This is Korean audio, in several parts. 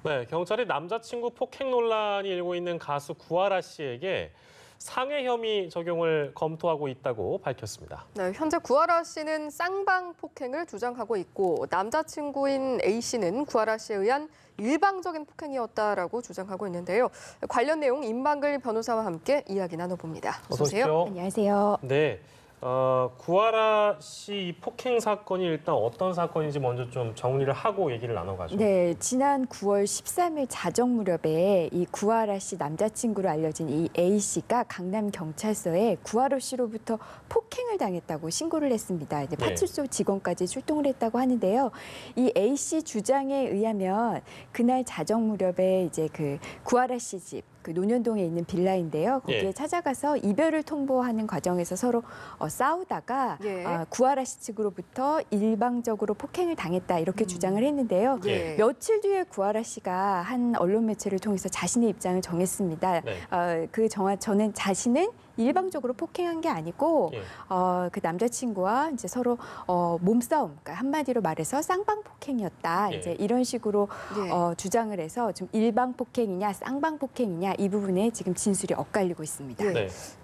네, 경찰이 남자친구 폭행 논란이 일고 있는 가수 구하라 씨에게 상해 혐의 적용을 검토하고 있다고 밝혔습니다. 네, 현재 구하라 씨는 쌍방 폭행을 주장하고 있고 남자친구인 A 씨는 구하라 씨에 의한 일방적인 폭행이었다라고 주장하고 있는데요. 관련 내용 임방글 변호사와 함께 이야기 나눠봅니다. 어서 오세요. 안녕하세요. 네. 구하라 씨 폭행 사건이 일단 어떤 사건인지 먼저 좀 정리를 하고 얘기를 나눠가죠. 네, 지난 9월 13일 자정 무렵에 이 구하라 씨 남자친구로 알려진 이 A 씨가 강남 경찰서에 구하라 씨로부터 폭행을 당했다고 신고를 했습니다. 이제 파출소 직원까지 출동을 했다고 하는데요. 이 A 씨 주장에 의하면 그날 자정 무렵에 이제 그 구하라 씨 집 그 논현동에 있는 빌라인데요. 거기에 찾아가서 이별을 통보하는 과정에서 서로 싸우다가 구하라 씨 측으로부터 일방적으로 폭행을 당했다 이렇게 주장을 했는데요. 며칠 뒤에 구하라 씨가 한 언론 매체를 통해서 자신의 입장을 정했습니다. 저는 자신은 일방적으로 폭행한 게 아니고 그 남자친구와 이제 서로 몸싸움, 그러니까 한마디로 말해서 쌍방 폭행이었다. 이제 이런 식으로 주장을 해서 좀 일방 폭행이냐 쌍방 폭행이냐 이 부분에 지금 진술이 엇갈리고 있습니다.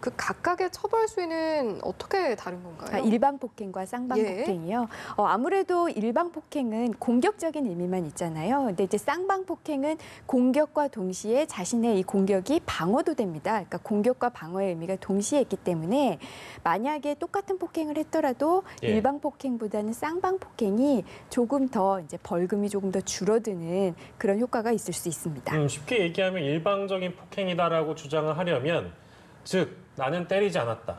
그 각각의 처벌 수위는 어떻게 다른 건가요? 일방 폭행과 쌍방 폭행이요. 아무래도 일방 폭행은 공격적인 의미만 있잖아요. 근데 이제 쌍방 폭행은 공격과 동시에 자신의 이 공격이 방어도 됩니다. 그러니까 공격과 방어의 의미가 동시에 있기 때문에 만약에 똑같은 폭행을 했더라도 일방 폭행보다는 쌍방 폭행이 조금 더 이제 벌금이 조금 더 줄어드는 그런 효과가 있을 수 있습니다. 쉽게 얘기하면 일방적인 폭행이다라고 주장을 하려면 즉 나는 때리지 않았다.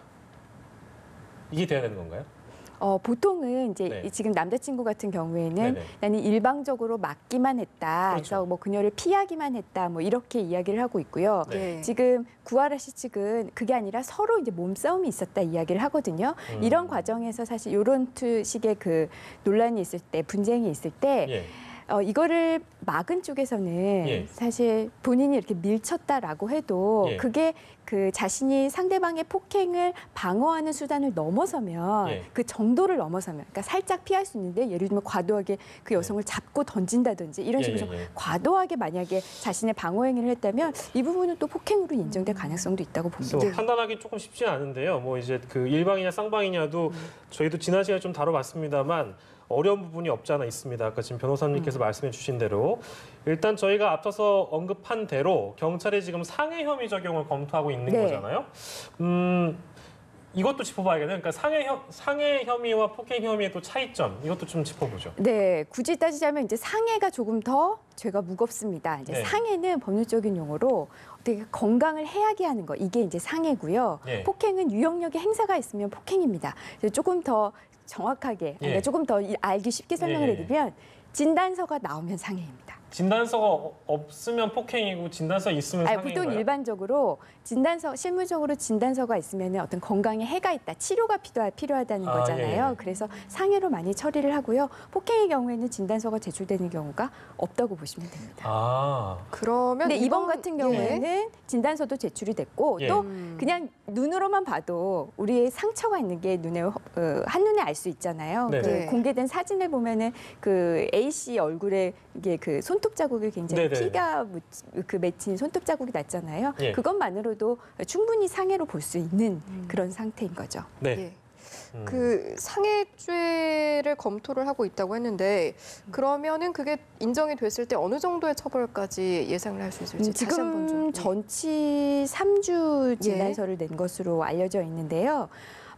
이게 돼야 되는 건가요? 보통은 이제 지금 남자친구 같은 경우에는 나는 일방적으로 맞기만 했다. 그래서 뭐 그녀를 피하기만 했다. 뭐 이렇게 이야기를 하고 있고요. 지금 구하라 씨 측은 그게 아니라 서로 이제 몸싸움이 있었다 이야기를 하거든요. 이런 과정에서 사실 이런 식의 그 논란이 있을 때, 분쟁이 있을 때 이거를 막은 쪽에서는 사실 본인이 이렇게 밀쳤다라고 해도 그게 그 자신이 상대방의 폭행을 방어하는 수단을 넘어서면 그 정도를 넘어서면 그러니까 살짝 피할 수 있는데 예를 들면 과도하게 그 여성을 잡고 던진다든지 이런 식으로 과도하게 만약에 자신의 방어 행위를 했다면 이 부분은 또 폭행으로 인정될 가능성도 있다고 봅니다. 판단하기 조금 쉽지 않은데요. 뭐 이제 그 일방이냐 쌍방이냐도 저희도 지난 시간에 좀 다뤄봤습니다만 어려운 부분이 없지 않아 있습니다. 아까 지금 변호사님께서 말씀해 주신 대로 일단 저희가 앞서서 언급한 대로 경찰이 지금 상해 혐의 적용을 검토하고 있는 거잖아요. 이것도 짚어봐야겠네요. 그러니까 상해 혐의와 폭행 혐의의 또 차이점 이것도 좀 짚어보죠. 네, 굳이 따지자면 이제 상해가 조금 더 죄가 무겁습니다. 이제 상해는 법률적인 용어로 어떻게 건강을 해하게 하는 거 이게 이제 상해고요. 폭행은 유형력의 행사가 있으면 폭행입니다. 조금 더 정확하게, 그러니까 조금 더 알기 쉽게 설명을 해드리면 진단서가 나오면 상해입니다. 진단서가 없으면 폭행이고 진단서 있으면 상해인가요? 보통 일반적으로 실무적으로 진단서가 있으면 어떤 건강에 해가 있다, 치료가 필요하다는 거잖아요. 그래서 상해로 많이 처리를 하고요. 폭행의 경우에는 진단서가 제출되는 경우가 없다고 보시면 됩니다. 그러면 근데 이번 같은 경우에는 진단서도 제출이 됐고 또 그냥 눈으로만 봐도 우리의 상처가 있는 게 한눈에 알 수 있잖아요. 그 공개된 사진을 보면은 그 A 씨 얼굴에 이게 그 손톱 자국이 굉장히 피가 맺힌 손톱 자국이 났잖아요. 그것만으로도 충분히 상해로 볼 수 있는 그런 상태인 거죠. 그 상해죄를 검토를 하고 있다고 했는데 그러면은 그게 인정이 됐을 때 어느 정도의 처벌까지 예상을 할 수 있을지 지금 전치 3주 진단서를 낸 것으로 알려져 있는데요.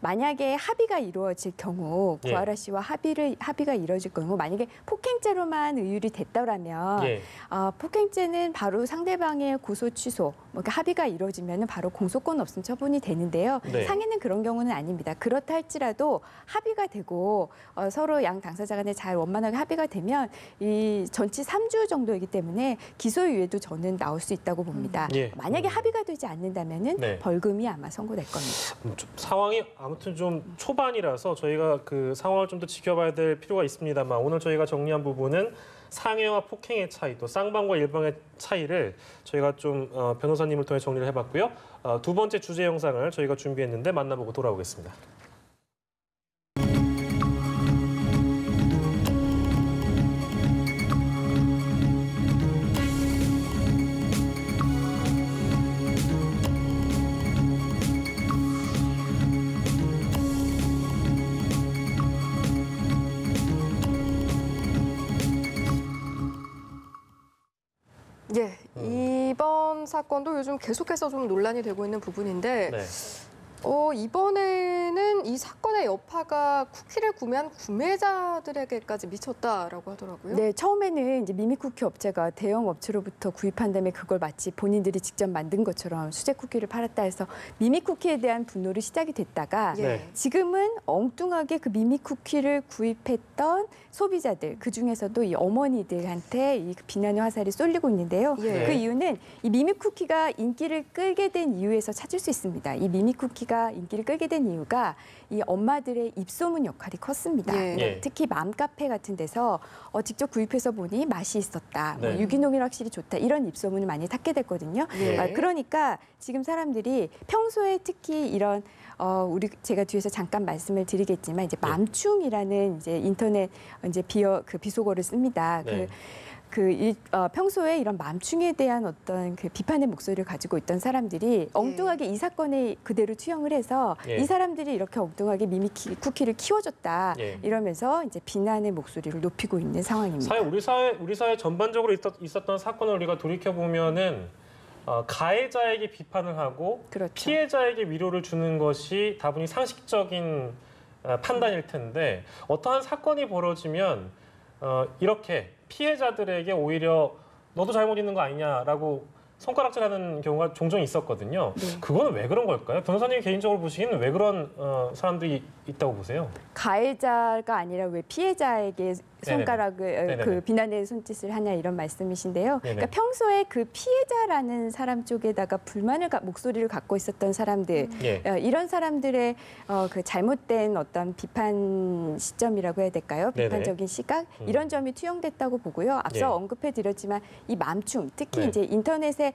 만약에 합의가 이루어질 경우 구하라 씨와 합의가 이루어질 경우 만약에 폭행죄로만 의율이 됐더라면 폭행죄는 바로 상대방의 고소 취소 합의가 이루어지면 바로 공소권 없음 처분이 되는데요. 상해는 그런 경우는 아닙니다. 그렇다 할지라도 합의가 되고 서로 양 당사자 간에 잘 원만하게 합의가 되면 이 전치 3주 정도이기 때문에 기소유예도 저는 나올 수 있다고 봅니다. 만약에 합의가 되지 않는다면 벌금이 아마 선고될 겁니다. 상황이 아무튼 좀 초반이라서 저희가 그 상황을 좀 더 지켜봐야 될 필요가 있습니다만 오늘 저희가 정리한 부분은 상해와 폭행의 차이, 또 쌍방과 일방의 차이를 저희가 좀 변호사님을 통해 정리를 해봤고요. 두 번째 주제 영상을 저희가 준비했는데 만나보고 돌아오겠습니다. 예, 이번 사건도 요즘 계속해서 좀 논란이 되고 있는 부분인데 네. 이번에는 이 사건의 여파가 쿠키를 구매한 구매자들에게까지 미쳤다라고 하더라고요. 네, 처음에는 이제 미미쿠키 업체가 대형 업체로부터 구입한 다음에 그걸 마치 본인들이 직접 만든 것처럼 수제 쿠키를 팔았다 해서 미미쿠키에 대한 분노를 시작이 됐다가 예. 네. 지금은 엉뚱하게 그 미미쿠키를 구입했던 소비자들, 그중에서도 이 어머니들한테 이 비난의 화살이 쏠리고 있는데요. 예. 그 이유는 이 미미쿠키가 인기를 끌게 된 이유에서 찾을 수 있습니다. 이 미미쿠키가 인기를 끌게 된 이유가 이 엄마들의 입소문 역할이 컸습니다. 예. 예. 특히 맘카페 같은 데서 직접 구입해서 보니 맛이 있었다, 네. 유기농이 확실히 좋다, 이런 입소문을 많이 탔게 됐거든요. 예. 그러니까 지금 사람들이 평소에 특히 이런 제가 뒤에서 잠깐 말씀을 드리겠지만 이제 맘충이라는 이제 인터넷 이제 비속어를 씁니다. 네. 평소에 이런 맘충에 대한 어떤 그 비판의 목소리를 가지고 있던 사람들이 엉뚱하게 이 사건에 그대로 투영을 해서 예. 이 사람들이 이렇게 엉뚱하게 쿠키를 키워줬다 예. 이러면서 이제 비난의 목소리를 높이고 있는 상황입니다. 우리 사회 전반적으로 있었던 사건을 우리가 돌이켜 보면은 가해자에게 비판을 하고 그렇죠. 피해자에게 위로를 주는 것이 다분히 상식적인 판단일 텐데 어떠한 사건이 벌어지면 이렇게 피해자들에게 오히려 너도 잘못 있는 거 아니냐라고 손가락질하는 경우가 종종 있었거든요. 네. 그거는 왜 그런 걸까요? 변호사님 개인적으로 보시기에는 왜 그런 사람들이 있다고 보세요? 가해자가 아니라 왜 피해자에게 손가락을 네네네. 그 비난의 손짓을 하냐 이런 말씀이신데요. 네네. 그러니까 평소에 그 피해자라는 사람 쪽에다가 목소리를 갖고 있었던 사람들 예. 이런 사람들의 그 잘못된 어떤 비판 시점이라고 해야 될까요? 네네. 비판적인 시각 이런 점이 투영됐다고 보고요. 앞서 예. 언급해드렸지만 이 맘충 특히 네. 이제 인터넷이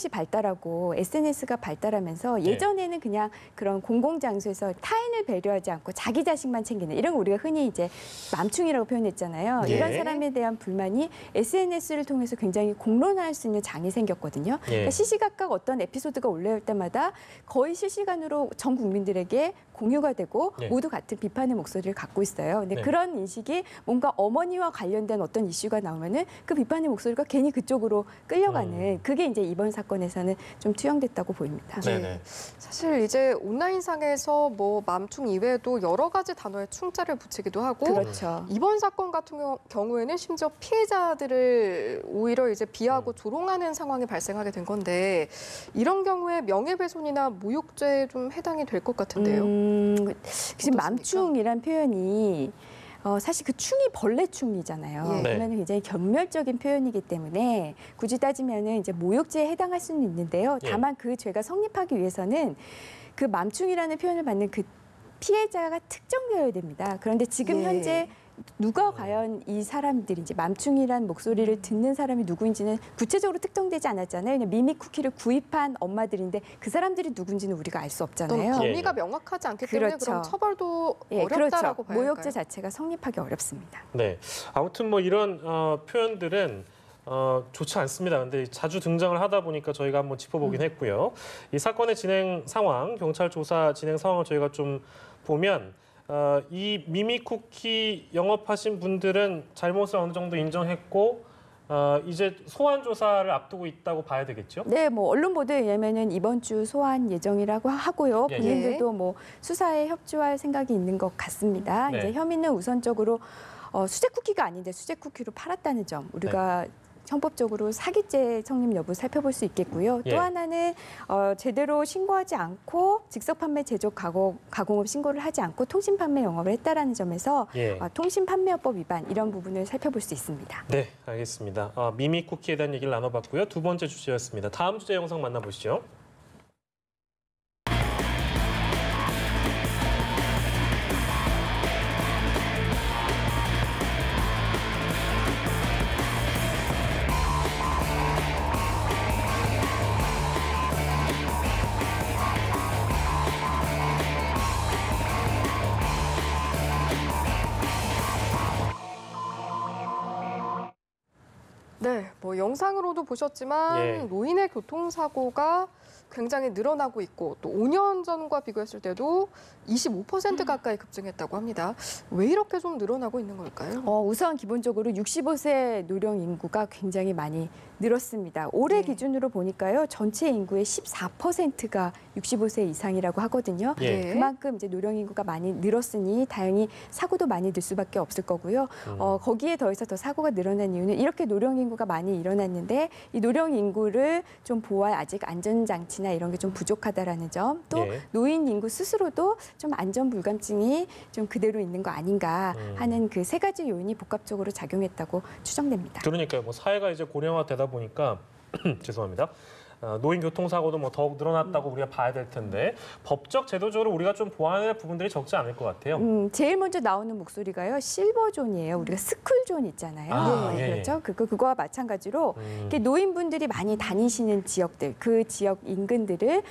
발달하고 SNS가 발달하면서 예전에는 그냥 그런 공공장소에서 타인을 배려하지 않고 자기 자식만 챙기는 이런 거 우리가 흔히 이제 맘충이라고 표현했잖아요. 예. 이런 사람에 대한 불만이 SNS를 통해서 굉장히 공론화할 수 있는 장이 생겼거든요. 예. 그러니까 시시각각 어떤 에피소드가 올라올 때마다 거의 실시간으로 전 국민들에게 공유가 되고 예. 모두 같은 비판의 목소리를 갖고 있어요. 근데 네. 그런 인식이 뭔가 어머니와 관련된 어떤 이슈가 나오면은 그 비판의 목소리가 괜히 그쪽으로 끌려가는 그게 이제 이번 사건에서는 좀 투영됐다고 보입니다. 네네. 사실 이제 온라인상에서 뭐 맘충 이외에도 여러 가지 단어에 충자를 붙이기도 하고 그렇죠. 이번 사건 같은 경우에는 심지어 피해자들을 오히려 이제 비하하고 조롱하는 상황이 발생하게 된 건데 이런 경우에 명예훼손이나 모욕죄에 좀 해당이 될 것 같은데요. 지금 어떻습니까? 맘충이란 표현이 사실 그 충이 벌레충이잖아요. 예. 네. 그러면 굉장히 겸멸적인 표현이기 때문에 굳이 따지면은 이제 모욕죄에 해당할 수는 있는데요. 예. 다만 그 죄가 성립하기 위해서는 그 맘충이라는 표현을 받는 그 피해자가 특정되어야 됩니다. 그런데 지금 예. 현재 누가 과연 이 사람들이 이제 맘충이란 목소리를 듣는 사람이 누구인지는 구체적으로 특정되지 않았잖아요. 그냥 미미 쿠키를 구입한 엄마들인데 그 사람들이 누군지는 우리가 알 수 또 없잖아요. 범위가 예. 명확하지 않기 때문에 그렇죠. 그럼 처벌도 예, 어렵다라고 그렇죠. 봐야 모욕죄 할까요? 자체가 성립하기 어렵습니다. 네. 아무튼 뭐 이런 표현들은 좋지 않습니다. 근데 자주 등장을 하다 보니까 저희가 한번 짚어보긴 했고요. 이 사건의 진행 상황, 경찰 조사 진행 상황을 저희가 좀 보면 이 미미쿠키 영업하신 분들은 잘못을 어느 정도 인정했고 이제 소환 조사를 앞두고 있다고 봐야 되겠죠? 네, 뭐 언론 보도에 의하면은 이번 주 소환 예정이라고 하고요. 예. 본인들도 뭐 수사에 협조할 생각이 있는 것 같습니다. 네. 이제 혐의는 우선적으로 수제 쿠키가 아닌데 수제 쿠키로 팔았다는 점 우리가 형법적으로 사기죄 성립 여부 살펴볼 수 있겠고요. 예. 또 하나는 제대로 신고하지 않고 즉석 판매 제조 가공업 신고를 하지 않고 통신 판매 영업을 했다라는 점에서 예. 통신 판매업법 위반 이런 부분을 살펴볼 수 있습니다. 네, 알겠습니다. 미미쿠키에 대한 얘기를 나눠봤고요. 두 번째 주제였습니다. 다음 주제 영상 만나보시죠. 네, 뭐 영상으로도 보셨지만 예. 노인의 교통사고가 굉장히 늘어나고 있고 또 5년 전과 비교했을 때도 25% 가까이 급증했다고 합니다. 왜 이렇게 좀 늘어나고 있는 걸까요? 우선 기본적으로 65세 노령 인구가 굉장히 많이 늘었습니다. 올해 네. 기준으로 보니까요, 전체 인구의 14%가 65세 이상이라고 하거든요. 예. 네. 그만큼 이제 노령 인구가 많이 늘었으니 다행히 사고도 많이 늘 수밖에 없을 거고요. 거기에 더해서 더 사고가 늘어난 이유는 이렇게 노령 인구가 많이 일어났는데 이 노령 인구를 좀 보호할 아직 안전장치나 이런 게 좀 부족하다라는 점, 또 예. 노인 인구 스스로도 좀 안전 불감증이 좀 그대로 있는 거 아닌가 하는 그 세 가지 요인이 복합적으로 작용했다고 추정됩니다. 그러니까요. 뭐 사회가 이제 고령화되다 보니까 죄송합니다. 노인 교통사고도 뭐 더욱 늘어났다고 우리가 봐야 될 텐데 법적 제도적으로 우리가 좀 보완할 부분들이 적지 않을 것 같아요. 제일 먼저 나오는 목소리가요, 실버존이에요. 우리가 스쿨존 있잖아요. 아, 네, 예, 그렇죠. 그거와 마찬가지로 이렇게 노인분들이 많이 다니시는 지역들, 그 지역 인근들을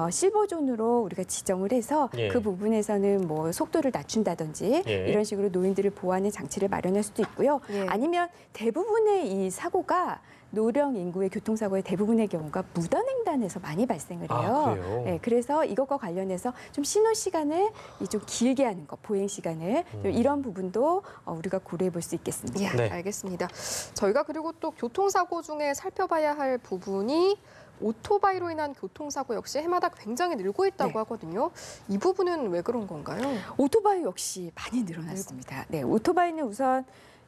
실버존으로 우리가 지정을 해서 예. 그 부분에서는 뭐 속도를 낮춘다든지 예. 이런 식으로 노인들을 보호하는 장치를 마련할 수도 있고요. 예. 아니면 대부분의 이 사고가 노령 인구의 교통사고의 대부분의 경우가 무단횡단에서 많이 발생을 해요. 아, 그래요? 네, 그래서 이것과 관련해서 좀 신호 시간을 좀 길게 하는 것, 보행 시간을 좀 이런 부분도 우리가 고려해 볼 수 있겠습니다. 예, 네. 알겠습니다. 저희가 그리고 또 교통사고 중에 살펴봐야 할 부분이 오토바이로 인한 교통사고 역시 해마다 굉장히 늘고 있다고 네. 하거든요. 이 부분은 왜 그런 건가요? 오토바이 역시 많이 늘어났습니다. 네, 오토바이는 우선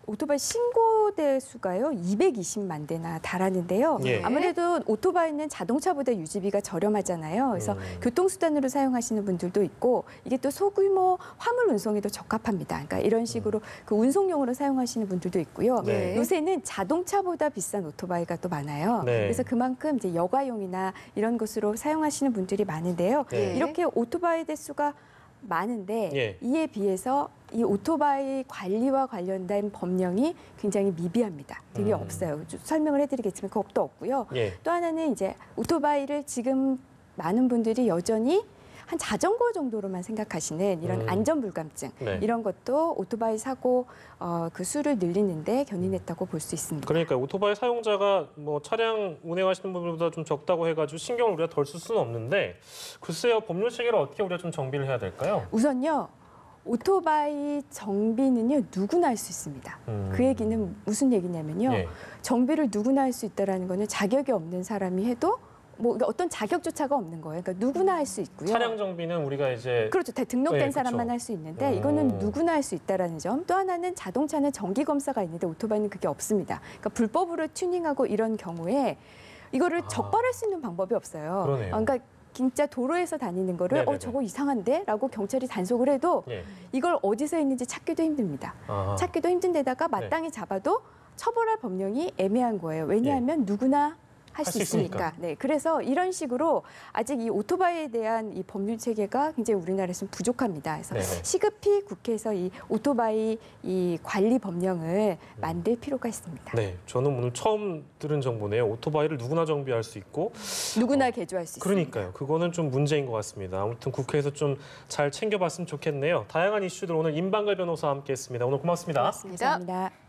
오토바이 신고 대수가요 220만 대나 달하는데요. 예. 아무래도 오토바이는 자동차보다 유지비가 저렴하잖아요. 그래서 교통수단으로 사용하시는 분들도 있고 이게 또 소규모 화물 운송에도 적합합니다. 그러니까 이런 식으로 그 운송용으로 사용하시는 분들도 있고요. 네. 요새는 자동차보다 비싼 오토바이가 또 많아요. 네. 그래서 그만큼 이제 여가용이나 이런 것으로 사용하시는 분들이 많은데요. 네. 이렇게 오토바이 대수가 많은데 예. 이에 비해서 이 오토바이 관리와 관련된 법령이 굉장히 미비합니다. 되게 없어요. 좀 설명을 해드리겠지만 그것도 없고요. 예. 또 하나는 이제 오토바이를 지금 많은 분들이 여전히 한 자전거 정도로만 생각하시는 이런 안전 불감증 네. 이런 것도 오토바이 사고 그 수를 늘리는데 견인했다고 볼 수 있습니다. 그러니까 오토바이 사용자가 뭐 차량 운행하시는 분들보다 좀 적다고 해가지고 신경을 우리가 덜 쓸 수는 없는데 글쎄요 법률 체계를 어떻게 우리가 좀 정비를 해야 될까요? 우선요. 오토바이 정비는요 누구나 할 수 있습니다. 그 얘기는 무슨 얘기냐면요. 예. 정비를 누구나 할 수 있다라는 거는 자격이 없는 사람이 해도 뭐 어떤 자격조차가 없는 거예요. 그러니까 누구나 할 수 있고요. 차량 정비는 우리가 이제 그렇죠. 등록된 네, 사람만 그렇죠. 할 수 있는데 이거는 누구나 할 수 있다라는 점. 또 하나는 자동차는 정기 검사가 있는데 오토바이는 그게 없습니다. 그러니까 불법으로 튜닝하고 이런 경우에 이거를 적발할 수 있는 방법이 없어요. 그러네요. 그러니까 진짜 도로에서 다니는 거를 네네네. 저거 이상한데? 라고 경찰이 단속을 해도 예. 이걸 어디서 했는지 찾기도 힘듭니다. 아하. 찾기도 힘든 데다가 마땅히 잡아도 처벌할 법령이 애매한 거예요. 왜냐하면 누구나 할 수 있으니까. 네, 그래서 이런 식으로 아직 이 오토바이에 대한 이 법률 체계가 굉장히 우리나라에서는 부족합니다. 그래서 네네. 시급히 국회에서 이 오토바이 이 관리 법령을 만들 필요가 있습니다. 네, 저는 오늘 처음 들은 정보네요. 오토바이를 누구나 정비할 수 있고 누구나 개조할 수 있습니다. 그러니까요. 그거는 좀 문제인 것 같습니다. 아무튼 국회에서 좀 잘 챙겨봤으면 좋겠네요. 다양한 이슈들 오늘 임방글 변호사와 함께했습니다. 오늘 고맙습니다. 고맙습니다. 감사합니다.